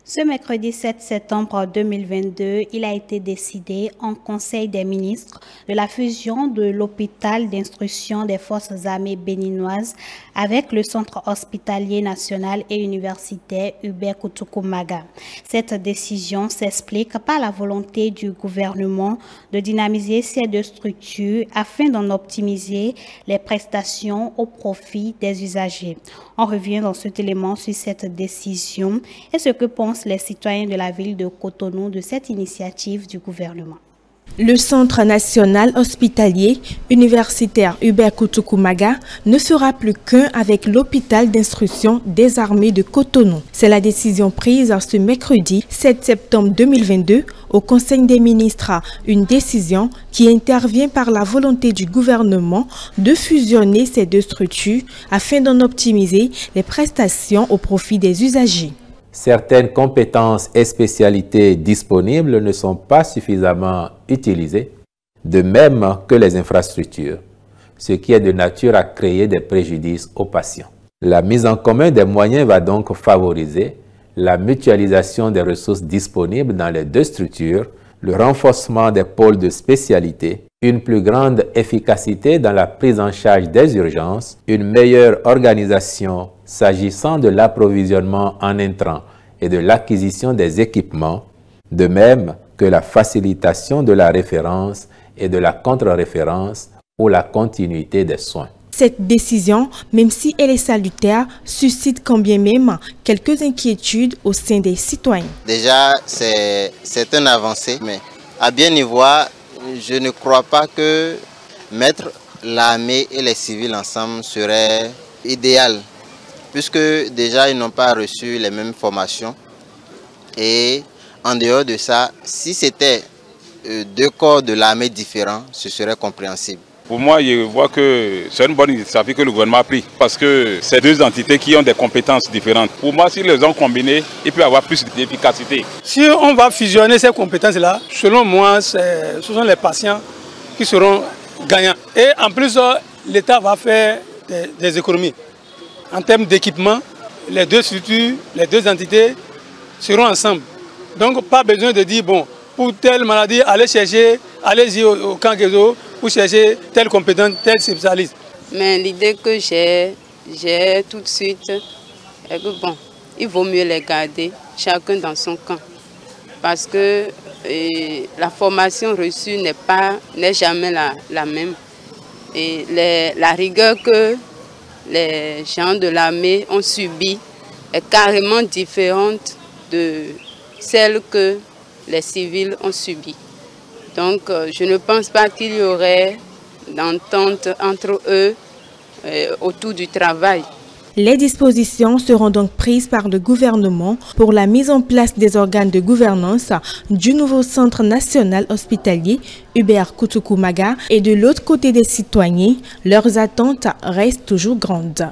Ce mercredi 7 septembre 2022, il a été décidé en Conseil des ministres de la fusion de l'hôpital d'instruction des forces armées béninoises avec le centre hospitalier national et universitaire Hubert Koutoukou-Maga. Cette décision s'explique par la volonté du gouvernement de dynamiser ces deux structures afin d'en optimiser les prestations au profit des usagers. On revient dans cet élément sur cette décision et ce que pensent les citoyens de la ville de Cotonou de cette initiative du gouvernement. Le Centre national hospitalier universitaire Hubert Koutoukou-Maga ne sera plus qu'un avec l'hôpital d'instruction des armées de Cotonou. C'est la décision prise ce mercredi 7 septembre 2022 au Conseil des ministres. Une décision qui intervient par la volonté du gouvernement de fusionner ces deux structures afin d'en optimiser les prestations au profit des usagers. Certaines compétences et spécialités disponibles ne sont pas suffisamment utilisées, de même que les infrastructures, ce qui est de nature à créer des préjudices aux patients. La mise en commun des moyens va donc favoriser la mutualisation des ressources disponibles dans les deux structures, le renforcement des pôles de spécialité, une plus grande efficacité dans la prise en charge des urgences, une meilleure organisation s'agissant de l'approvisionnement en intrants et de l'acquisition des équipements, de même que la facilitation de la référence et de la contre-référence ou la continuité des soins. Cette décision, même si elle est salutaire, suscite quand bien même quelques inquiétudes au sein des citoyens. Déjà, c'est une avancée, mais à bien y voir, je ne crois pas que mettre l'armée et les civils ensemble serait idéal, puisque déjà ils n'ont pas reçu les mêmes formations. Et en dehors de ça, si c'était deux corps de l'armée différents, ce serait compréhensible. Pour moi, je vois que c'est une bonne initiative que le gouvernement a prise, parce que c'est deux entités qui ont des compétences différentes. Pour moi, si les ont combinés, il peut y avoir plus d'efficacité. Si on va fusionner ces compétences-là, selon moi, ce sont les patients qui seront gagnants. Et en plus, l'État va faire des économies. En termes d'équipement, les deux structures, les deux entités seront ensemble. Donc, pas besoin de dire, bon, pour telle maladie, allez-y au camp Guézo pour chercher telle compétence, tel spécialiste. Mais l'idée que j'ai tout de suite est que bon, il vaut mieux les garder, chacun dans son camp. Parce que la formation reçue n'est jamais la même. Et la rigueur que les gens de l'armée ont subie est carrément différente de celle que les civils ont subie. Donc je ne pense pas qu'il y aurait d'entente entre eux autour du travail. Les dispositions seront donc prises par le gouvernement pour la mise en place des organes de gouvernance du nouveau centre national hospitalier Hubert Koutoukou-Maga et de l'autre côté des citoyens, leurs attentes restent toujours grandes.